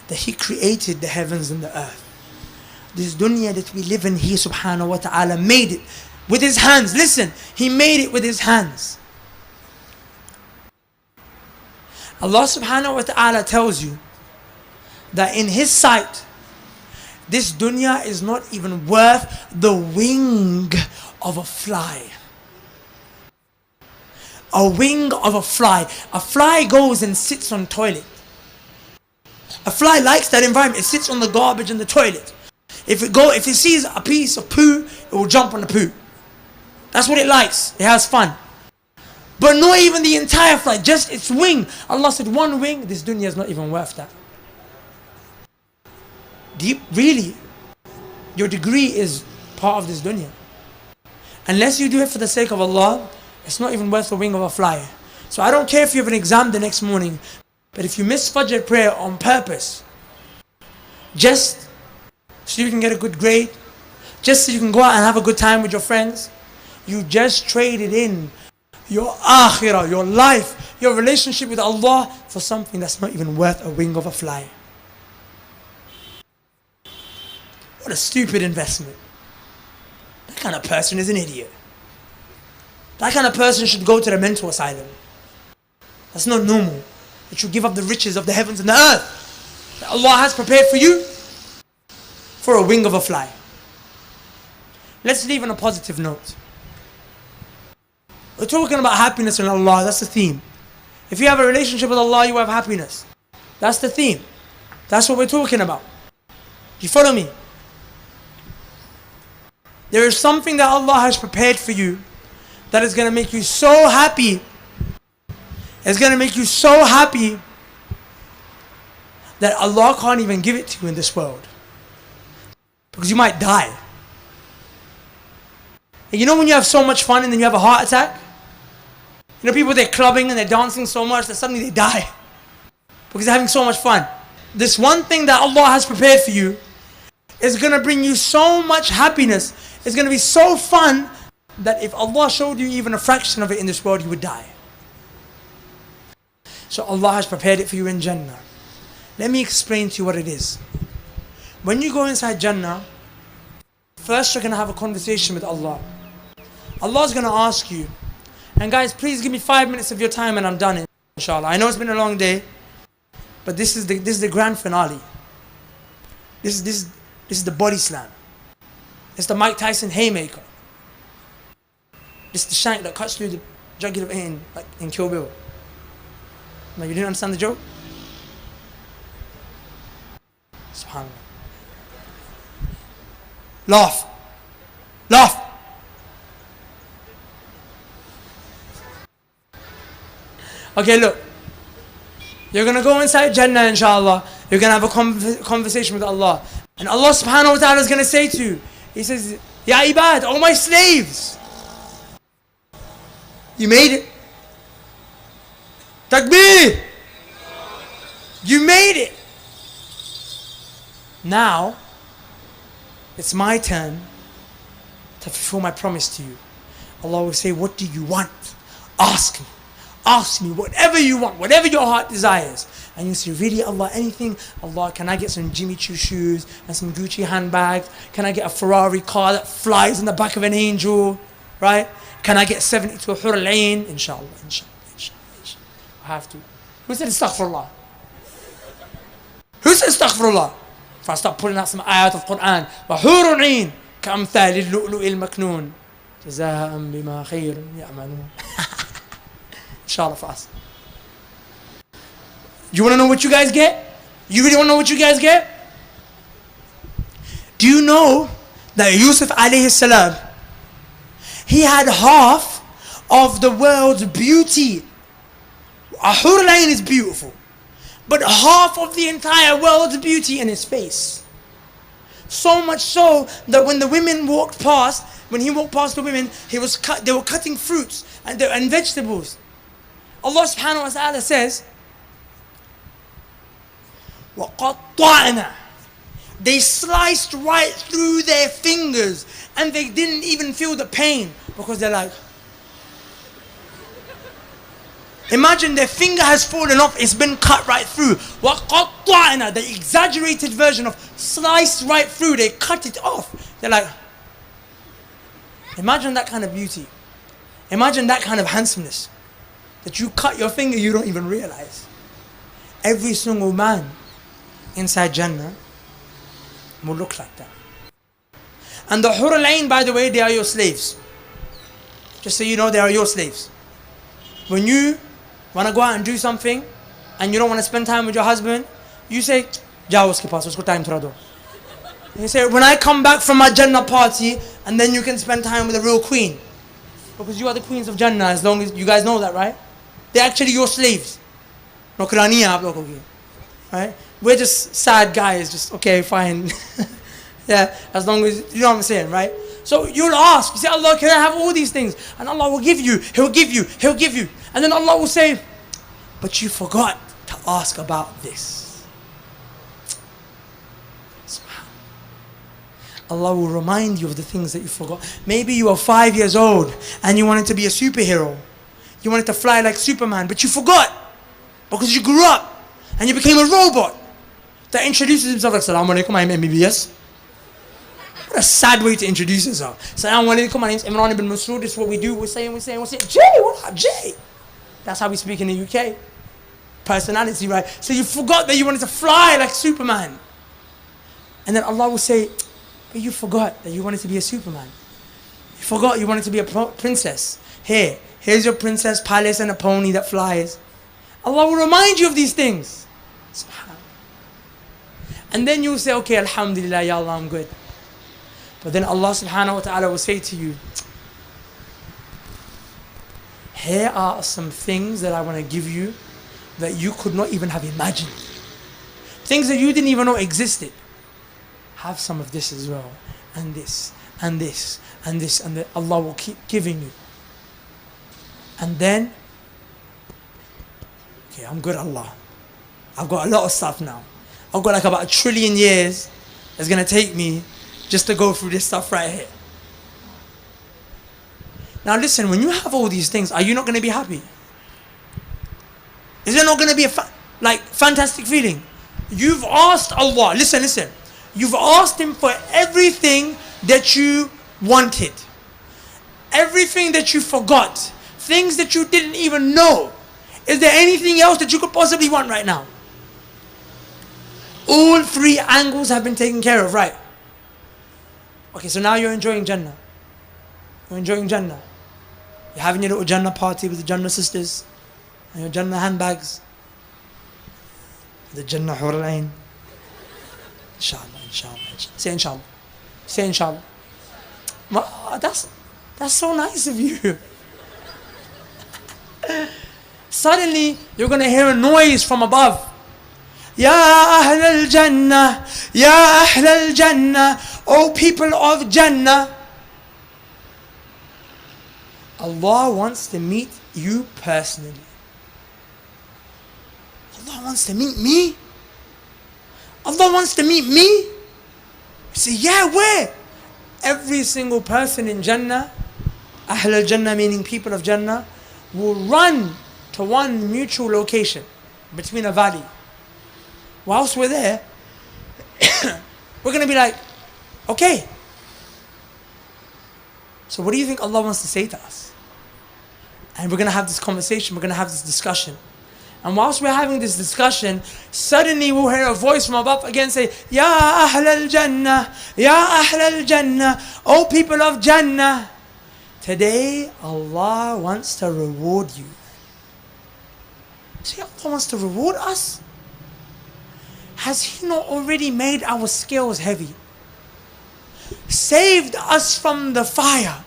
that He created the heavens and the earth. This dunya that we live in, He subhanahu wa ta'ala made it with His hands. Listen, He made it with His hands. Allah subhanahu wa ta'ala tells you that in His sight, this dunya is not even worth the wing of a fly. A wing of a fly. A fly goes and sits on toilet. A fly likes that environment. It sits on the garbage in the toilet. If it sees a piece of poo, it will jump on the poo. That's what it likes. It has fun. But not even the entire fly, just its wing. Allah said, one wing, this dunya is not even worth that. Really, your degree is part of this dunya. Unless you do it for the sake of Allah, it's not even worth the wing of a fly. So I don't care if you have an exam the next morning, but if you miss Fajr prayer on purpose, just so you can get a good grade, just so you can go out and have a good time with your friends, you just traded in your akhirah, your life, your relationship with Allah for something that's not even worth a wing of a fly. What a stupid investment. That kind of person is an idiot. That kind of person should go to the mental asylum. That's not normal. That you give up the riches of the heavens and the earth that Allah has prepared for you for a wing of a fly. Let's leave on a positive note. We're talking about happiness in Allah. That's the theme. If you have a relationship with Allah, you have happiness. That's the theme. That's what we're talking about. You follow me? There is something that Allah has prepared for you that is going to make you so happy. It's going to make you so happy that Allah can't even give it to you in this world. Because you might die. And you know when you have so much fun and then you have a heart attack? You know, people, they're clubbing and they're dancing so much that suddenly they die because they're having so much fun. This one thing that Allah has prepared for you is going to bring you so much happiness. It's going to be so fun that if Allah showed you even a fraction of it in this world, you would die. So Allah has prepared it for you in Jannah. Let me explain to you what it is. When you go inside Jannah, first you're going to have a conversation with Allah. Allah is going to ask you, and guys, please give me 5 minutes of your time and I'm done, inshallah. I know it's been a long day, but this is the grand finale. This is the body slam. It's the Mike Tyson haymaker. It's the shank that cuts through the jugular vein, like in Kill Bill. No, you didn't understand the joke? SubhanAllah. Laugh. Laugh. Okay, look. You're going to go inside Jannah, inshallah. You're going to have a conversation with Allah. And Allah subhanahu wa ta'ala is going to say to you, He says, Ya ibad, oh my slaves. You made it. Takbir. You made it. Now, it's my turn to fulfill my promise to you. Allah will say, what do you want? Ask me. Ask me whatever you want, whatever your heart desires. And you say, really, Allah, anything? Allah, can I get some Jimmy Choo shoes and some Gucci handbags? Can I get a Ferrari car that flies in the back of an angel? Right? Can I get 70 to a Hur al-Ain? Inshallah, inshallah, inshallah, inshallah. I have to. Who said astaghfirullah? Who said astaghfirullah? If I start pulling out some ayat of Quran, وَحُورٌ عِينٌ كَأَمْثَالِ اللُّؤْلُؤِ الْمَكْنُونِ جَزَاءً بِمَا خَيْرٌ يَعْمَلُونَ. Inshallah for us. You want to know what you guys get? You really want to know what you guys get? Do you know that Yusuf alayhi salam, he had half of the world's beauty? A Hur al-Ain is beautiful, but half of the entire world's beauty in his face. So much so that when the women walked past, when he walked past the women, they were cutting fruits and vegetables. Allah subhanahu wa ta'ala says, وَقَطَّعْنَا. They sliced right through their fingers and they didn't even feel the pain because they're like, imagine their finger has fallen off, it's been cut right through. وَقَطَّعْنَا. The exaggerated version of sliced right through, they cut it off. They're like, imagine that kind of beauty. Imagine that kind of handsomeness. That you cut your finger, you don't even realize. Every single man inside Jannah will look like that. And the Hur al-Ain, by the way, they are your slaves. Just so you know, they are your slaves. When you want to go out and do something, and you don't want to spend time with your husband, you say, Jao uske paas, usko time thora do. You say, when I come back from my Jannah party, and then you can spend time with the real queen. Because you are the queens of Jannah, as long as you guys know that, right? They're actually your slaves. Right? We're just sad guys, just okay, fine. Yeah, as long as, you know what I'm saying, right? So you'll ask, you say, Allah, can I have all these things? And Allah will give you, He'll give you, He'll give you. And then Allah will say, but you forgot to ask about this. Allah will remind you of the things that you forgot. Maybe you were 5 years old and you wanted to be a superhero. You wanted to fly like Superman, but you forgot because you grew up and you became a robot that introduces himself like, Assalamu alaikum, I'm MBBS. What a sad way to introduce yourself. Assalamu alaikum, my name is Imran ibn Mansour. This is what we do. We're saying. Jay, what up, Jay? That's how we speak in the UK. Personality, right? So you forgot that you wanted to fly like Superman. And then Allah will say, but you forgot that you wanted to be a Superman. You forgot you wanted to be a princess. Here's your princess palace and a pony that flies. Allah will remind you of these things. And then you'll say, okay, alhamdulillah, ya Allah, I'm good. But then Allah subhanahu wa ta'ala will say to you, here are some things that I want to give you that you could not even have imagined. Things that you didn't even know existed. Have some of this as well. And this, and this, and this, and that. Allah will keep giving you. And then okay, I'm good, Allah. I've got a lot of stuff now. I've got like about 1 trillion years it's gonna take me just to go through this stuff right here. Now listen, when you have all these things, are you not gonna be happy? Is there not gonna be a fantastic feeling? You've asked Allah, listen. You've asked Him for everything that you wanted. Everything that you forgot. Things that you didn't even know. Is there anything else that you could possibly want right now? All 3 angles have been taken care of, right? Okay, so now you're enjoying Jannah. You're enjoying Jannah. You're having your little Jannah party with the Jannah sisters. And your Jannah handbags. The Jannah Hur al-Ain. Inshallah. Say inshallah. Say inshallah. That's so nice of you. Suddenly, you're going to hear a noise from above. Ya Ahl al-Jannah, Ya Ahl al-Jannah, O people of Jannah. Allah wants to meet you personally. Allah wants to meet me? Allah wants to meet me? You say, yeah, where? Every single person in Jannah, Ahl al-Jannah meaning people of Jannah, will run to one mutual location between a valley. Whilst we're there, we're going to be like, okay. So what do you think Allah wants to say to us? And we're going to have this conversation, we're going to have this discussion. And whilst we're having this discussion, suddenly we'll hear a voice from above again say, Ya Ahl al-Jannah, Ya Ahl al-Jannah, O people of Jannah. Today, Allah wants to reward you. See, Allah wants to reward us? Has He not already made our scales heavy? Saved us from the fire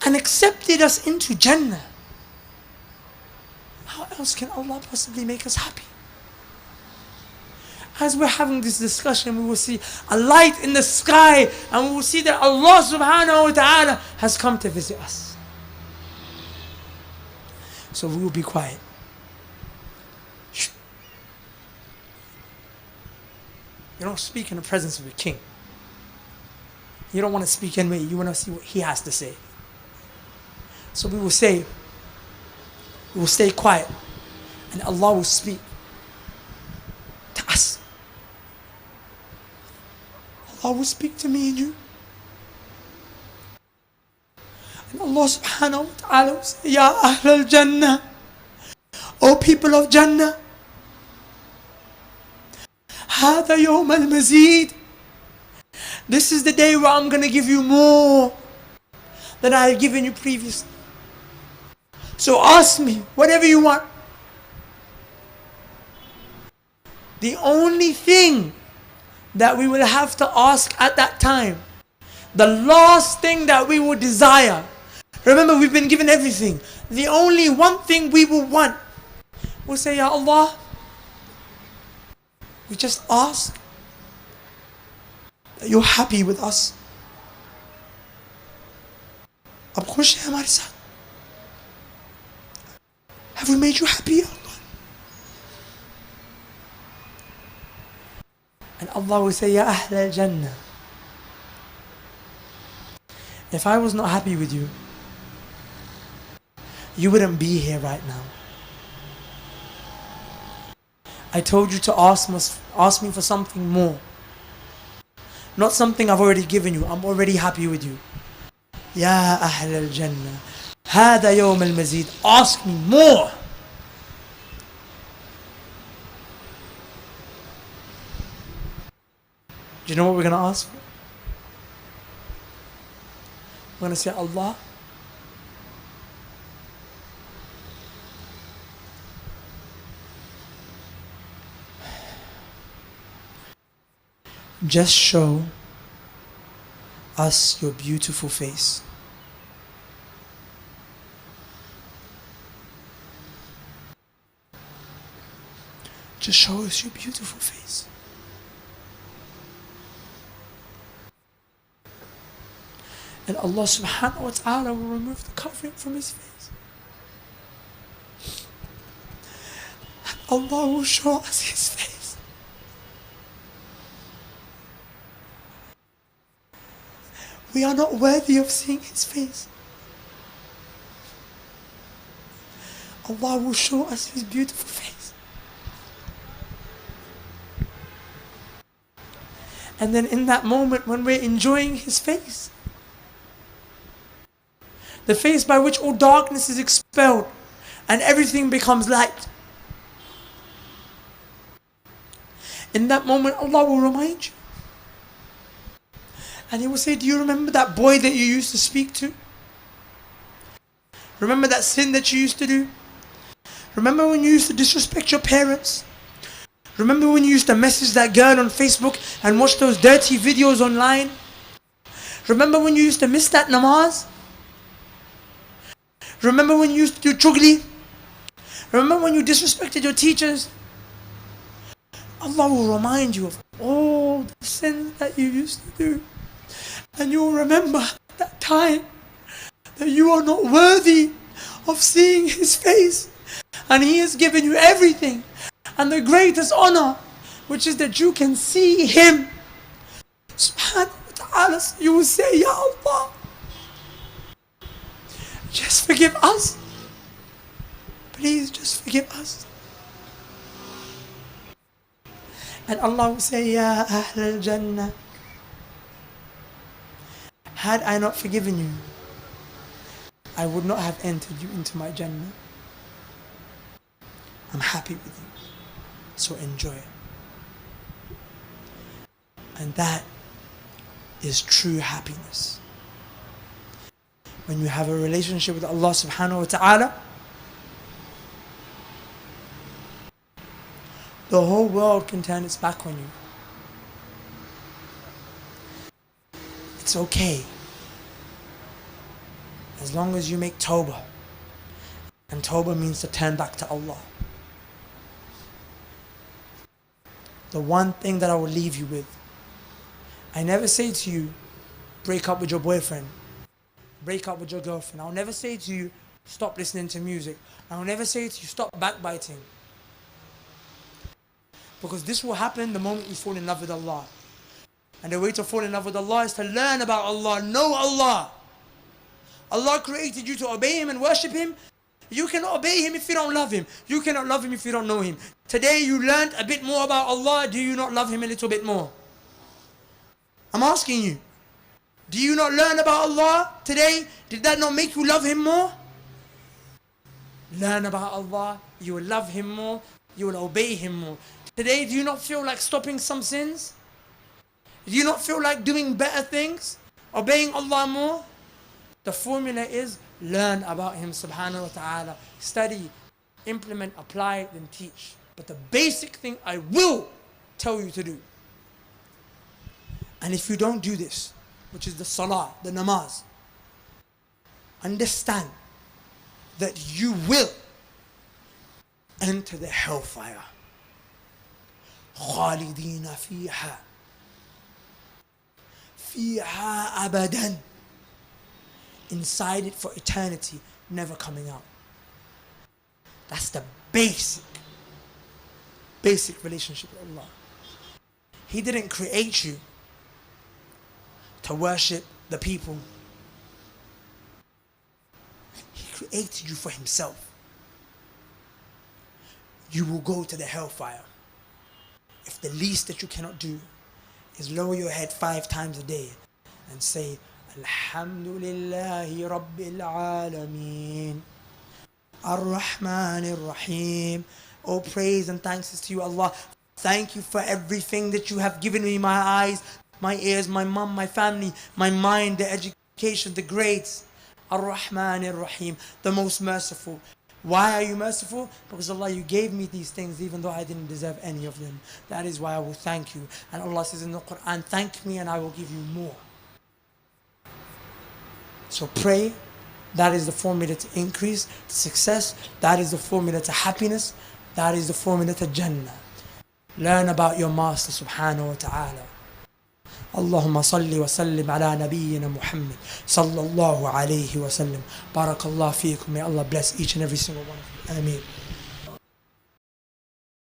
and accepted us into Jannah? How else can Allah possibly make us happy? As we're having this discussion, we will see a light in the sky and we will see that Allah subhanahu wa ta'ala has come to visit us. So we will be quiet. You don't speak in the presence of a king. You don't want to speak anyway, you want to see what he has to say. So we will stay quiet and Allah will speak to us. Allah will speak to me and you. And Allah subhanahu wa ta'ala will say, Ya Ahl al-Jannah, O people of Jannah, هذا يوم المزيد. This is the day where I'm going to give you more than I have given you previously. So ask me whatever you want. The only thing that we will have to ask at that time, the last thing that we will desire, remember we've been given everything, the only one thing we will want, we'll say, Ya Allah, we just ask that you're happy with us. Ab khush hai hamare saath. Have we made you happy, Ya Allah? And Allah will say, Ya Ahl al-Jannah, if I was not happy with you, you wouldn't be here right now. I told you to ask me for something more. Not something I've already given you. I'm already happy with you. Ya Ahl al-Jannah, هذا يوم المزيد. Ask me more. Do you know what we're going to ask for? We're going to say, Allah, just show us your beautiful face. Just show us your beautiful face. And Allah subhanahu wa ta'ala will remove the covering from his face. Allah will show us His face. We are not worthy of seeing His face. Allah will show us His beautiful face. And then in that moment when we're enjoying His face, the face by which all darkness is expelled and everything becomes light, in that moment Allah will remind you. And He will say, do you remember that boy that you used to speak to? Remember that sin that you used to do? Remember when you used to disrespect your parents? Remember when you used to message that girl on Facebook and watch those dirty videos online? Remember when you used to miss that namaz? Remember when you used to do chugli? Remember when you disrespected your teachers? Allah will remind you of all the sins that you used to do. And you will remember that time that you are not worthy of seeing His face. And He has given you everything. And the greatest honor, which is that you can see Him. Subhanahu wa ta'ala, you will say, Ya Allah, just forgive us. Please just forgive us. And Allah will say, Ya Ahl al-Jannah, had I not forgiven you, I would not have entered you into my Jannah. I'm happy with you, so enjoy it. And that is true happiness. When you have a relationship with Allah subhanahu wa ta'ala, the whole world can turn its back on you. It's okay, as long as you make tawbah. And tawbah means to turn back to Allah. The one thing that I will leave you with, I never say to you, break up with your boyfriend, break up with your girlfriend. I'll never say to you, stop listening to music. I'll never say to you, stop backbiting. Because this will happen the moment you fall in love with Allah. And the way to fall in love with Allah is to learn about Allah, know Allah. Allah created you to obey Him and worship Him. You cannot obey Him if you don't love Him. You cannot love Him if you don't know Him. Today you learned a bit more about Allah. Do you not love Him a little bit more? I'm asking you. Do you not learn about Allah today? Did that not make you love Him more? Learn about Allah. You will love Him more. You will obey Him more. Today, do you not feel like stopping some sins? Do you not feel like doing better things? Obeying Allah more? The formula is learn about Him subhanahu wa ta'ala. Study, implement, apply, then teach. But the basic thing I will tell you to do. And if you don't do this, which is the salah, the namaz, understand that you will enter the hellfire. خالدين فيها أبدا, inside it for eternity, never coming out. That's the basic relationship with Allah. He didn't create you to worship the people. He created you for Himself. You will go to the hellfire if the least that you cannot do is lower your head 5 times a day and say, Alhamdulillahi Rabbil Alameen, Ar-Rahman Ar-Rahim. Oh, praise and thanks is to you, Allah. Thank you for everything that you have given me, my eyes, my ears, my mom, my family, my mind, the education, the grades. Ar-Rahman Ar-Rahim, the most merciful. Why are you merciful? Because Allah, you gave me these things even though I didn't deserve any of them. That is why I will thank you. And Allah says in the Quran, thank me and I will give you more. So pray. That is the formula to increase, to success. That is the formula to happiness. That is the formula to Jannah. Learn about your Master subhanahu wa ta'ala. اللهم صل وسلم على نبينا محمد صلى الله عليه وسلم. بارك الله فيكم. May Allah bless each and every single one of you. Ameen.